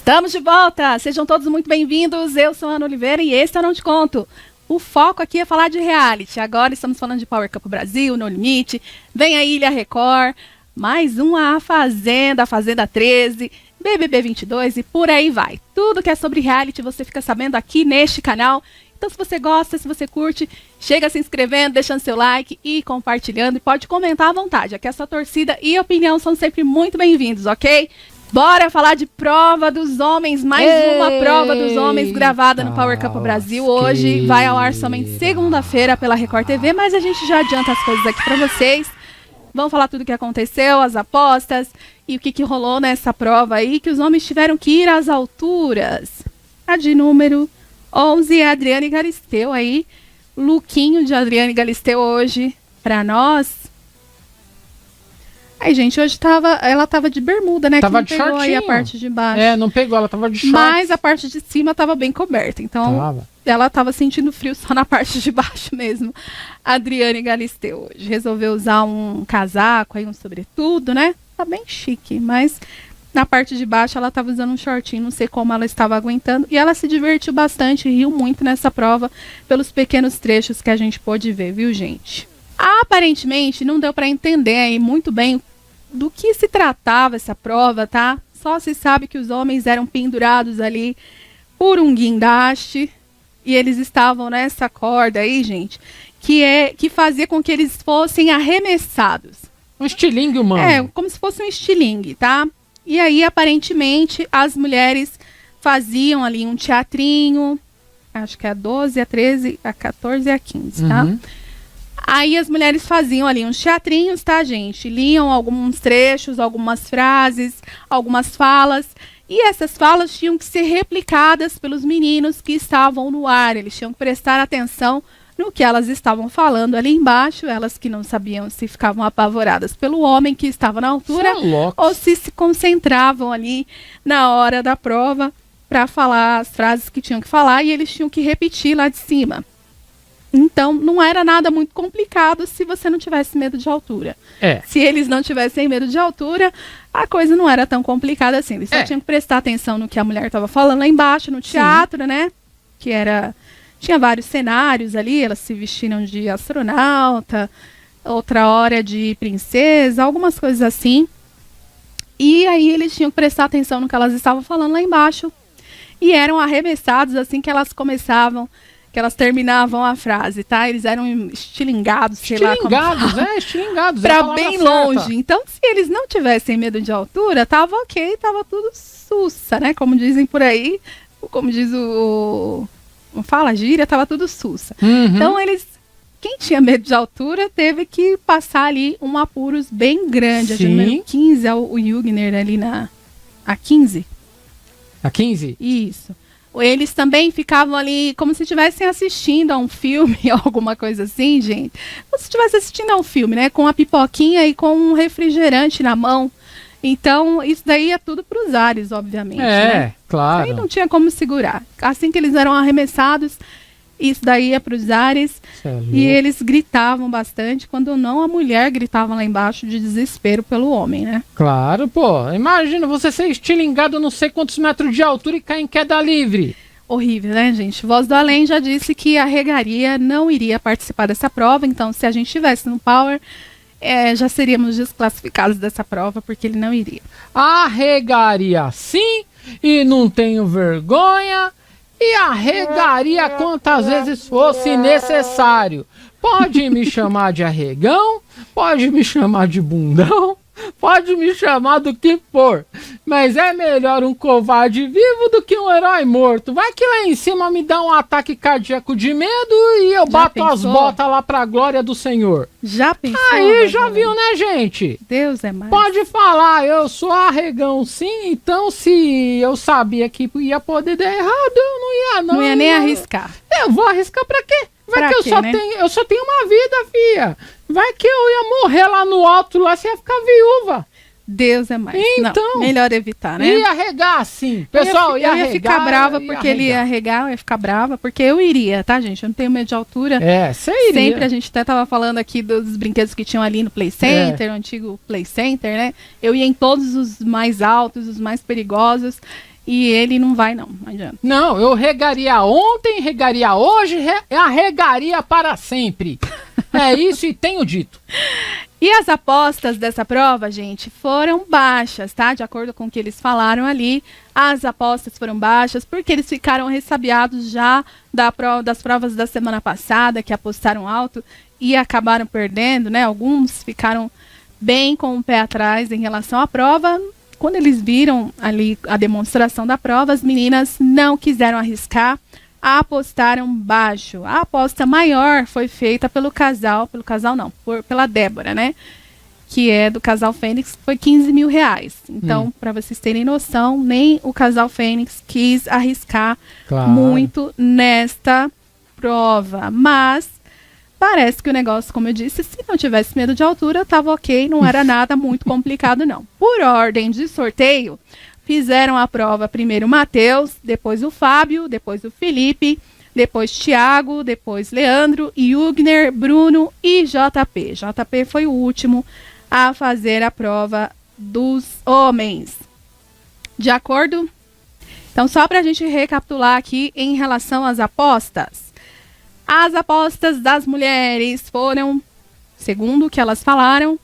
Estamos de volta! Sejam todos muito bem-vindos. Eu sou a Ana Oliveira e esse é o Não Te Conto. O foco aqui é falar de reality. Agora estamos falando de Power Couple Brasil, No Limite, vem a Ilha Record, mais uma A Fazenda 13, BBB 22 e por aí vai. Tudo que é sobre reality você fica sabendo aqui neste canal. Então se você gosta, se você curte, chega se inscrevendo, deixando seu like e compartilhando. E pode comentar à vontade. Aqui a sua torcida e opinião são sempre muito bem-vindos, ok? Bora falar de prova dos homens, mais uma prova dos homens gravada no Power Couple Brasil. Hoje vai ao ar somente segunda-feira pela Record TV, mas a gente já adianta as coisas aqui pra vocês. Vamos falar tudo o que aconteceu, as apostas e o que rolou nessa prova aí, que os homens tiveram que ir às alturas. A de número 11 é a Adriane Galisteu aí, lookinho de Adriane Galisteu hoje pra nós. Aí, gente, hoje ela tava de bermuda, né? Tava que de não pegou shortinho. aí a parte de baixo. É, não pegou, ela tava de short. Mas a parte de cima tava bem coberta. Então, ela tava sentindo frio só na parte de baixo mesmo. A Adriane Galisteu hoje resolveu usar um casaco, aí um sobretudo, né? Tá bem chique, mas na parte de baixo ela tava usando um shortinho. Não sei como ela estava aguentando. E ela se divertiu bastante, riu muito nessa prova pelos pequenos trechos que a gente pôde ver, viu, gente? Aparentemente, não deu para entender aí muito bem do que se tratava essa prova, tá? Só se sabe que os homens eram pendurados ali por um guindaste e eles estavam nessa corda aí, gente, que fazia com que eles fossem arremessados. Um estilingue humano. É, como se fosse um estilingue, tá? E aí, aparentemente, as mulheres faziam ali um teatrinho, acho que é a 12, a 13, a 14 e a 15, tá? Aí as mulheres faziam ali uns teatrinhos, tá, gente? Liam alguns trechos, algumas frases, algumas falas. E essas falas tinham que ser replicadas pelos meninos que estavam no ar. Eles tinham que prestar atenção no que elas estavam falando ali embaixo. Elas que não sabiam se ficavam apavoradas pelo homem que estava na altura ou se concentravam ali na hora da prova para falar as frases que tinham que falar. E eles tinham que repetir lá de cima. Então, não era nada muito complicado se você não tivesse medo de altura. Se eles não tivessem medo de altura, a coisa não era tão complicada assim. Eles só tinham que prestar atenção no que a mulher estava falando lá embaixo, no teatro, né? Que tinha vários cenários ali, elas se vestiram de astronauta, outra hora de princesa, algumas coisas assim. E aí eles tinham que prestar atenção no que elas estavam falando lá embaixo. E eram arremessados assim que elas começavam... que elas terminavam a frase, tá? Eles eram estilingados, sei lá como fala. Estilingados. Pra bem longe. Então, se eles não tivessem medo de altura, tava ok, tava tudo sussa, né? Como dizem por aí, como diz fala gíria, tava tudo sussa. Então, quem tinha medo de altura teve que passar ali um apuros bem grande. A número 15 é o Jugner ali a 15. A 15? Isso. Eles também ficavam ali como se estivessem assistindo a um filme, alguma coisa assim, gente. Como se estivesse assistindo a um filme, né? Com a pipoquinha e com um refrigerante na mão. Então, isso daí é tudo para os ares, obviamente, né? Claro. Aí não tinha como segurar. Assim que eles eram arremessados, isso daí é para os ares. E eles gritavam bastante, quando não a mulher gritava lá embaixo de desespero pelo homem, né? Claro, pô. Imagina você ser estilingado não sei quantos metros de altura e cair em queda livre. Horrível, né, gente? Voz do Além já disse que a Regaria não iria participar dessa prova, então se a gente estivesse no Power, já seríamos desclassificados dessa prova, porque ele não iria. Arregaria sim, e não tenho vergonha... E arregaria quantas vezes fosse necessário. Pode me chamar de arregão, pode me chamar de bundão, pode me chamar do que for. Mas é melhor um covarde vivo do que um herói morto. Vai que lá em cima me dá um ataque cardíaco de medo e eu bato as botas lá pra glória do Senhor. Já pensou? Aí já viu, né, gente? Deus é mais. Pode falar, eu sou arregão sim, então se eu sabia que ia poder dar errado, eu não ia não. Não ia nem arriscar. Eu vou arriscar pra quê? Vai que eu só tenho uma vida, filha. Vai que eu ia morrer lá no alto, lá você ia ficar viúva. Deus é mais. Então, não, melhor evitar, né? Ia arregar, sim. Pessoal, eu ia ficar brava porque ele ia arregar, eu ia ficar brava porque eu iria, tá, gente? Eu não tenho medo de altura. Você iria. Sempre a gente até tava falando aqui dos brinquedos que tinham ali no Play Center, o antigo Play Center, né? Eu ia em todos os mais altos, os mais perigosos. e ele não vai não adianta. Não, eu regaria ontem, regaria hoje, arregaria para sempre. É isso e tenho dito. E as apostas dessa prova, gente, foram baixas, tá? De acordo com o que eles falaram ali, as apostas foram baixas porque eles ficaram ressabiados já das provas da semana passada, que apostaram alto e acabaram perdendo, né? Alguns ficaram bem com o pé atrás em relação à prova. Quando eles viram ali a demonstração da prova, as meninas não quiseram arriscar, apostaram baixo. A aposta maior foi feita pela Débora, né? Que é do casal Fênix, foi R$15 mil. Então, para vocês terem noção, nem o casal Fênix quis arriscar muito nesta prova. Mas parece que o negócio, como eu disse, se não tivesse medo de altura, estava ok, não era nada muito complicado, não. Por ordem de sorteio, fizeram a prova primeiro o Matheus, depois o Fábio, depois o Felipe, depois Thiago, depois Leandro, Yugner, Bruno e JP. JP foi o último a fazer a prova dos homens. De acordo? Então, só para a gente recapitular aqui em relação às apostas. As apostas das mulheres foram, segundo o que elas falaram,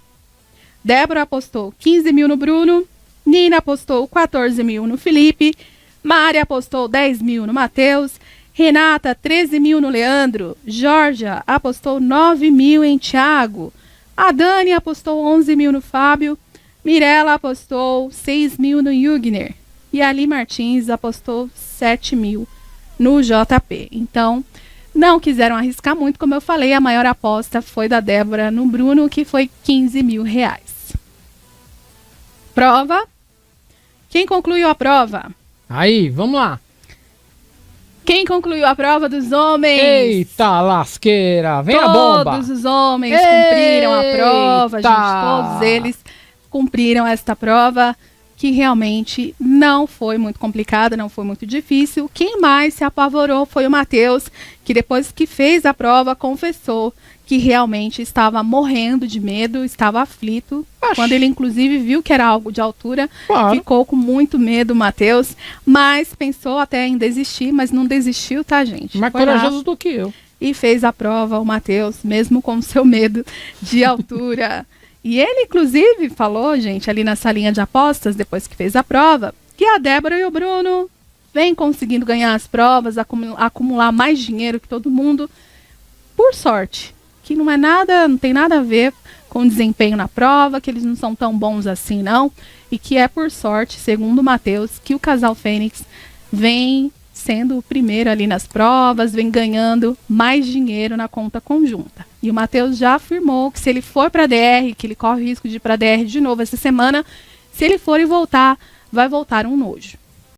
Débora apostou 15 mil no Bruno, Nina apostou 14 mil no Felipe, Mari apostou 10 mil no Matheus, Renata 13 mil no Leandro, Georgia apostou 9 mil em Thiago, a Dani apostou 11 mil no Fábio, Mirella apostou 6 mil no Yugner e a Ali Martins apostou 7 mil no JP. Então, não quiseram arriscar muito, como eu falei, a maior aposta foi da Débora no Bruno, que foi R$15 mil. Prova. Quem concluiu a prova? Aí, vamos lá. Quem concluiu a prova dos homens? Eita lasqueira, vem a bomba. Todos os homens cumpriram a prova, gente. Todos eles cumpriram esta prova, que realmente não foi muito complicada, não foi muito difícil. Quem mais se apavorou foi o Matheus, que depois que fez a prova, confessou que realmente estava morrendo de medo, estava aflito. Quando ele, inclusive, viu que era algo de altura, ficou com muito medo, Matheus, mas pensou até em desistir, mas não desistiu, tá, gente? Mais corajoso do que eu. E fez a prova, o Matheus, mesmo com seu medo de altura. E ele, inclusive, falou, gente, ali na salinha de apostas, depois que fez a prova, que a Débora e o Bruno vêm conseguindo ganhar as provas, acumular mais dinheiro que todo mundo, por sorte. Que não é nada, não tem nada a ver com o desempenho na prova, que eles não são tão bons assim, não. E que é por sorte, segundo o Matheus, que o casal Fênix vem sendo o primeiro ali nas provas, vem ganhando mais dinheiro na conta conjunta. E o Matheus já afirmou que se ele for para a DR, que ele corre o risco de ir para a DR de novo essa semana, se ele for e voltar, vai voltar um nojo.